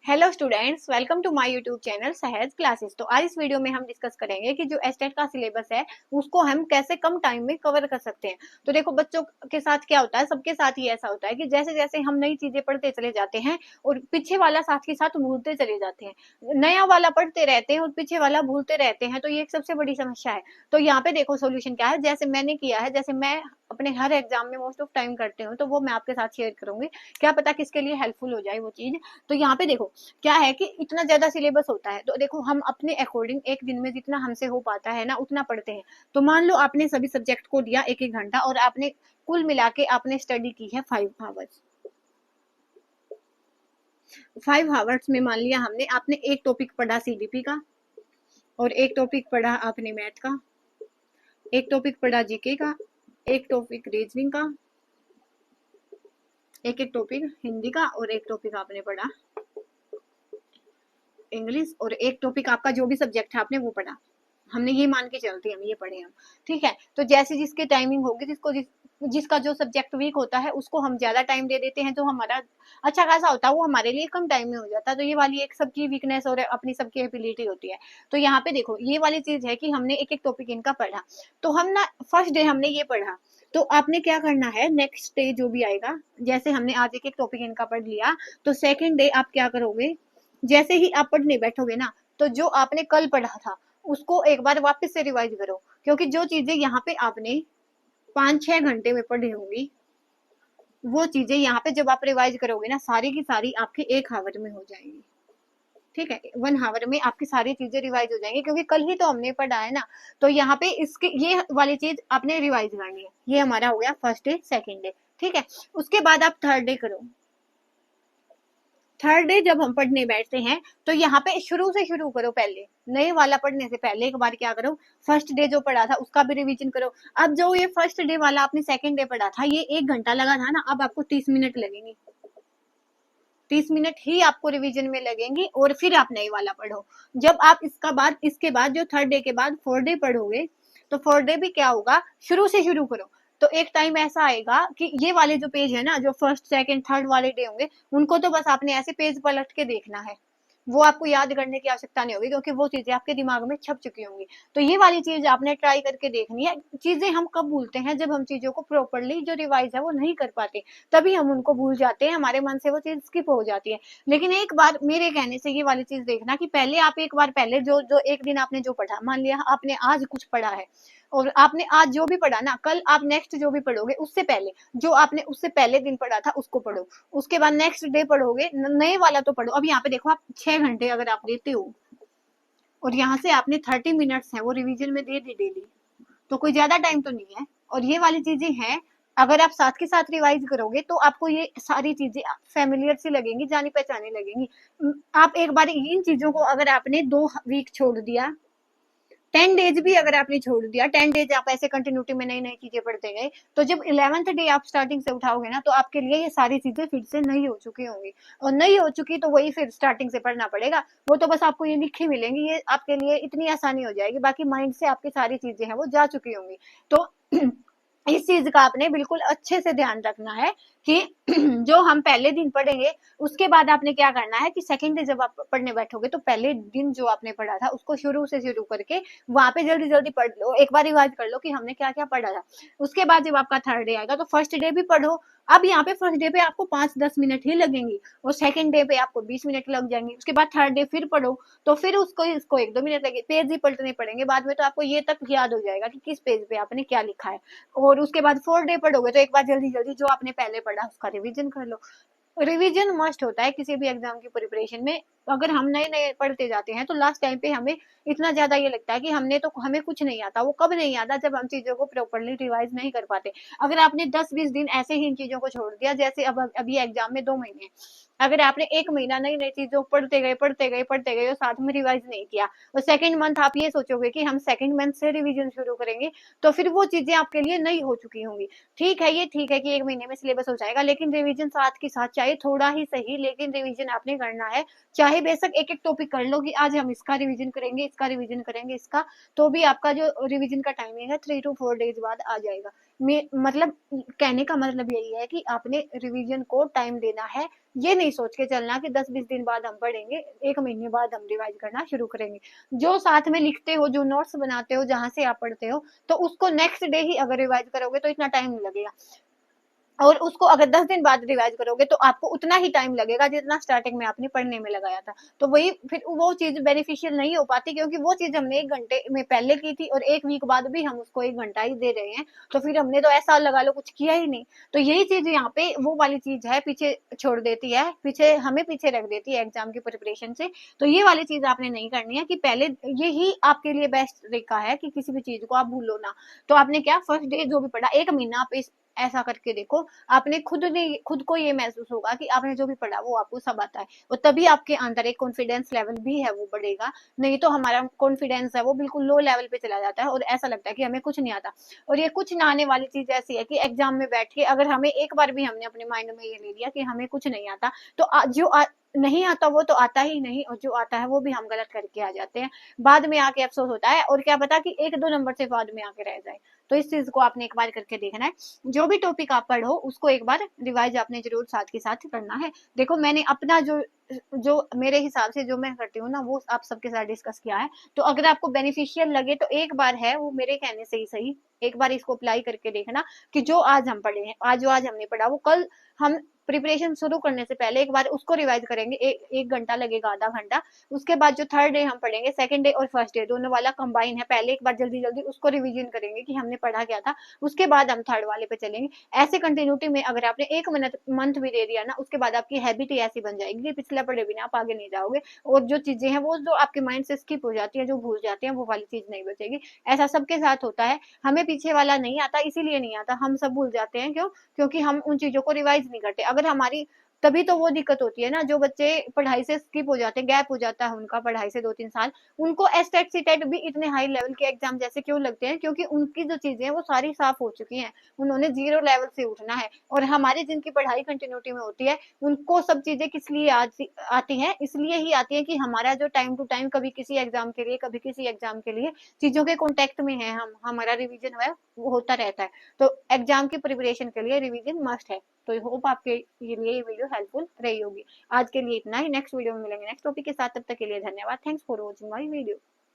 Hello students, welcome to my YouTube channel Sahaj classes. तो आज इस वीडियो में हम डिस्कस करेंगे कि जो एस्टेट का सिलेबस है उसको हम कैसे कम टाइम में कवर कर सकते हैं। तो देखो, बच्चों के साथ क्या होता है, सबके साथ ही ऐसा होता है कि जैसे जैसे हम नई चीजें पढ़ते चले जाते हैं और पीछे वाला साथ के साथ भूलते चले जाते हैं, नया वाला पढ़ते रहते हैं और पीछे वाला भूलते रहते हैं। तो ये एक सबसे बड़ी समस्या है। तो यहाँ पे देखो सोल्यूशन क्या है, जैसे मैंने किया है, जैसे मैं अपने हर एग्जाम में मोस्ट ऑफ टाइम करते हूँ, तो वो मैं आपके साथ शेयर करूंगी। क्या पता किसके लिए हेल्पफुल हो जाए वो चीज। तो यहाँ पे देखो क्या है कि इतना ज्यादा सिलेबस होता है, तो देखो हम अपने अकॉर्डिंग एक दिन में जितना हमसे हो पाता है ना उतना पढ़ते हैं। तो मान लो आपने सभी सब्जेक्ट को दिया एक एक घंटा और आपने कुल मिला के आपने स्टडी की है 5 आवर्स। 5 आवर्स में मान लिया हमने आपने एक टॉपिक पढ़ा सीडीपी का, और एक टॉपिक पढ़ा आपने मैथ का, एक टॉपिक पढ़ा जीके का, एक टॉपिक रीजनिंग का, एक एक टॉपिक हिंदी का, और एक टॉपिक आपने पढ़ा इंग्लिश, और एक टॉपिक आपका जो भी सब्जेक्ट है आपने वो पढ़ा। हमने ये मान के चलते हैं, हम ये पढ़े हम। ठीक है, तो जैसे जिसकी टाइमिंग होगी, जिसका जो सब्जेक्ट वीक होता है उसको हम ज्यादा टाइम दे देते हैं, जो हमारा अच्छा खासा होता है वो हमारे लिए कम टाइम में हो जाता है। तो ये वाली एक सबकी वीकनेस और अपनी सबकी एबिलिटी होती है। तो यहाँ पे देखो ये वाली चीज है कि हमने एक एक टॉपिक इनका पढ़ा। तो हम ना फर्स्ट डे हमने ये पढ़ा, तो आपने क्या करना है, नेक्स्ट डे जो भी आएगा, जैसे हमने आज एक एक टॉपिक इनका पढ़ लिया, तो सेकेंड डे आप क्या करोगे, जैसे ही आप पढ़ने बैठोगे ना, तो जो आपने कल पढ़ा था उसको एक बार वापस से रिवाइज करो। क्योंकि जो चीजें यहाँ पे आपने 5-6 घंटे में पढ़ी होंगी, वो चीजें यहाँ पे जब आप रिवाइज करोगे ना, सारी की सारी आपके 1 आवर में हो जाएंगी। ठीक है, 1 आवर में आपकी सारी चीजें रिवाइज हो जाएंगी, क्योंकि कल ही तो हमने पढ़ा है ना। तो यहाँ पे इसके ये वाली चीज आपने रिवाइज करनी है। ये हमारा हो गया फर्स्ट डे सेकेंड डे। ठीक है, उसके बाद आप थर्ड डे करो। थर्ड डे जब हम पढ़ने बैठते हैं, तो यहाँ पे शुरू से शुरू करो। पहले नए वाला पढ़ने से पहले एक बार क्या करो, फर्स्ट डे जो पढ़ा था उसका भी रिवीजन करो। अब जो ये फर्स्ट डे वाला आपने सेकंड डे पढ़ा था, ये 1 घंटा लगा था ना, अब आपको 30 मिनट लगेंगे। 30 मिनट ही आपको रिवीजन में लगेंगी, और फिर आप नए वाला पढ़ो। जब आप इसके बाद जो थर्ड डे के बाद फोर्थ डे पढ़ोगे, तो फोर्थ डे भी क्या होगा, शुरू से शुरू करो। तो एक टाइम ऐसा आएगा कि ये वाले जो पेज है ना, जो फर्स्ट सेकंड थर्ड वाले डे होंगे, उनको तो बस आपने ऐसे पेज पलट के देखना है। वो आपको याद करने की आवश्यकता नहीं होगी, क्योंकि वो चीजें आपके दिमाग में छप चुकी होंगी। तो ये वाली चीज आपने ट्राई करके देखनी है। चीजें हम कब भूलते हैं, जब हम चीजों को प्रॉपरली जो रिवाइज है वो नहीं कर पाते, तभी हम उनको भूल जाते हैं, हमारे मन से वो चीज स्किप हो जाती है। लेकिन एक बार मेरे कहने से ये वाली चीज देखना कि पहले आप एक बार पहले जो जो एक दिन आपने जो पढ़ा, मान लिया आपने आज कुछ पढ़ा है, और आपने आज जो भी पढ़ा ना, कल आप नेक्स्ट जो भी पढ़ोगे उससे पहले जो आपने उससे पहले दिन पढ़ा था उसको पढ़ो। उसके बाद नेक्स्ट डे पढ़ोगे नए वाला तो पढ़ो। अब यहाँ पे देखो, आप 6 घंटे अगर आप देते हो, और यहाँ से आपने 30 मिनट्स है वो रिवीजन में दे दी डेली, तो कोई ज्यादा टाइम तो नहीं है। और ये वाली चीजें हैं, अगर आप साथ के साथ रिवाइज करोगे तो आपको ये सारी चीजें फेमिलियर सी लगेंगी, जानी पहचानी लगेंगी। आप एक बार इन चीजों को अगर आपने 2 वीक छोड़ दिया, 10 डेज भी अगर आपने छोड़ दिया, 10 डेज आप ऐसे कंटिन्यूटी में नई नई चीजें पढ़ते गए, तो जब 11th डे आप स्टार्टिंग से उठाओगे ना, तो आपके लिए ये सारी चीजें फिर से नई हो चुकी होंगी। और नई हो चुकी तो वही फिर स्टार्टिंग से पढ़ना पड़ेगा। वो तो बस आपको ये लिखी मिलेंगी, ये आपके लिए इतनी आसानी हो जाएगी, बाकी माइंड से आपकी सारी चीजें हैं वो जा चुकी होंगी। तो इस चीज का आपने बिल्कुल अच्छे से ध्यान रखना है कि जो हम पहले दिन पढ़ेंगे, उसके बाद आपने क्या करना है कि सेकंड डे जब आप पढ़ने बैठोगे, तो पहले दिन जो आपने पढ़ा था उसको शुरू से शुरू करके वहां पे जल्दी जल्दी पढ़ लो, एक बार रिवाइज कर लो कि हमने क्या क्या पढ़ा था। उसके बाद जब आपका थर्ड डे आएगा, तो फर्स्ट डे भी पढ़ो। अब यहाँ पे फर्स्ट डे पे आपको 5-10 मिनट ही लगेंगी, और सेकंड डे पे आपको 20 मिनट लग जाएंगे। उसके बाद थर्ड डे फिर पढ़ो, तो फिर उसको 1-2 मिनट लगे, पेज ही पलटने पड़ेंगे बाद में, तो आपको ये तक याद हो जाएगा कि किस पेज पे आपने क्या लिखा है। और उसके बाद फोर्थ डे पढ़ोगे, तो एक बार जल्दी जल्दी जो आपने पहले पढ़ा उसका रिवीजन कर लो। रिवीजन मस्ट होता है किसी भी एग्जाम की प्रिपरेशन में। अगर हम नए नए पढ़ते जाते हैं, तो लास्ट टाइम पे हमें इतना ज्यादा ये लगता है कि हमें कुछ नहीं आता। वो कब नहीं आता, जब हम चीजों को प्रॉपरली रिवाइज नहीं कर पाते। अगर आपने 10-20 दिन ऐसे ही इन चीजों को छोड़ दिया, जैसे अब अभी एग्जाम में 2 महीने, अगर आपने 1 महीना नई नई चीजों पढ़ते गए और साथ में रिवाइज नहीं किया, और सेकंड मंथ आप ये सोचोगे कि हम सेकंड मंथ से रिवीजन शुरू करेंगे, तो फिर वो चीजें आपके लिए नई हो चुकी होंगी। ठीक है कि 1 महीने में सिलेबस हो जाएगा, लेकिन रिवीजन साथ के साथ, चाहे थोड़ा ही सही, लेकिन रिवीजन आपने करना है। चाहे चाहे बेशक एक एक टॉपिक कर लो कि आज हम इसका रिवीजन करेंगे, इसका रिवीजन करेंगे, इसका, तो भी आपका जो रिवीजन का टाइमिंग है 3 to 4 डेज बाद आ जाएगा। मतलब कहने का मतलब यही है कि आपने रिवीजन को टाइम देना है। ये नहीं सोच के चलना कि 10-20 दिन बाद हम पढ़ेंगे, 1 महीने बाद हम रिवाइज करना शुरू करेंगे। जो साथ में लिखते हो, जो नोट्स बनाते हो, जहां से आप पढ़ते हो, तो उसको नेक्स्ट डे ही अगर रिवाइज करोगे तो इतना टाइम नहीं लगेगा, और उसको अगर 10 दिन बाद रिवाइज करोगे तो आपको उतना ही टाइम लगेगा जितना स्टार्टिंग में आपने पढ़ने में लगाया था। तो वही फिर वो चीज बेनिफिशियल नहीं हो पाती, क्योंकि वो चीज हमने 1 घंटे में पहले की थी और 1 वीक बाद भी हम उसको 1 घंटा ही दे रहे हैं, तो फिर हमने तो ऐसा लगा लो कुछ किया ही नहीं। तो यही चीज यहाँ पे वो वाली चीज है, पीछे छोड़ देती है, पीछे हमें पीछे रख देती है एग्जाम की प्रिपरेशन से। तो ये वाली चीज आपने नहीं करनी है कि पहले, यही आपके लिए बेस्ट तरीका है कि किसी भी चीज को आप भूलो ना। तो आपने क्या, फर्स्ट डे जो भी पढ़ा 1 महीना आप इस ऐसा करके देखो, आपने खुद को ये महसूस होगा कि आपने जो भी पढ़ा वो आपको सब आता है, और तभी आपके अंदर एक कॉन्फिडेंस लेवल भी है वो बढ़ेगा। नहीं तो हमारा कॉन्फिडेंस है वो बिल्कुल लो लेवल पे चला जाता है और ऐसा लगता है कि हमें कुछ नहीं आता। और ये कुछ ना आने वाली चीज ऐसी है कि एग्जाम में बैठ के अगर हमें एक बार भी हमने अपने माइंड में ये ले लिया कि हमें कुछ नहीं आता, तो नहीं आता वो तो आता ही नहीं, और जो आता है वो भी हम गलत करके आ जाते हैं। बाद में आके अफसोस होता है, और क्या पता कि 1-2 नंबर से बाद में आके रह जाए। तो इस चीज को आपने एक बार करके देखना है। जो भी टॉपिक आप पढ़ो उसको एक बार रिवाइज आपने जरूर साथ के साथ करना है। देखो मैंने अपना जो जो मेरे हिसाब से जो मैं करती हूँ ना, वो आप सबके साथ डिस्कस किया है। तो अगर आपको बेनिफिशियल लगे तो एक बार है वो मेरे कहने से ही सही, एक बार इसको अप्लाई करके देखना कि जो आज हम पढ़े हैं, आज जो आज हमने पढ़ा वो कल हम प्रिपरेशन शुरू करने से पहले एक बार उसको रिवाइज करेंगे। एक घंटा लगेगा, आधा घंटा। उसके बाद जो थर्ड डे हम पढ़ेंगे, सेकंड डे और फर्स्ट डे दोनों वाला कंबाइन है, पहले एक बार जल्दी जल्दी उसको रिवीजन करेंगे कि हमने पढ़ा क्या था, उसके बाद हम थर्ड वाले पे चलेंगे। ऐसे कंटिन्यूटी में अगर आपने 1 मंथ भी दे दिया ना, उसके बाद आपकी हैबिट ही ऐसी बन जाएगी कि पिछले पढ़े बिना आप आगे नहीं जाओगे, और जो चीजें हैं वो जो आपके माइंड से स्किप हो जाती है, जो भूल जाती है, वो वाली चीज नहीं बचेगी। ऐसा सबके साथ होता है। हमें पीछे वाला नहीं आता, इसीलिए नहीं आता, हम सब भूल जाते हैं। क्यों? क्योंकि हम उन चीजों को रिवाइज नहीं करते। अगर हमारी, तभी तो वो दिक्कत होती है ना, जो बच्चे पढ़ाई से स्किप हो जाते हैं, गैप हो जाता है उनका पढ़ाई से 2-3 साल, उनको एस्टेट सीटेट भी इतने हाई लेवल के एग्जाम जैसे क्यों लगते हैं? क्योंकि उनकी जो चीजें हैं वो सारी साफ हो चुकी हैं, उन्होंने 0 लेवल से उठना है। और हमारी जिनकी पढ़ाई कंटिन्यूटी में होती है, उनको सब चीजें किस लिए आती हैं? इसलिए ही आती है कि हमारा जो टाइम टू टाइम कभी किसी एग्जाम के लिए, कभी किसी एग्जाम के लिए चीजों के कॉन्टेक्ट में है हम, हमारा रिविजन है वो होता रहता है। तो एग्जाम की प्रिपरेशन के लिए रिविजन मस्ट है। तो होप आपके लिए ये वीडियो हेल्पफुल रही होगी। आज के लिए इतना ही, नेक्स्ट वीडियो में मिलेंगे नेक्स्ट टॉपिक के साथ, तब तक के लिए धन्यवाद। Thanks for watching my video.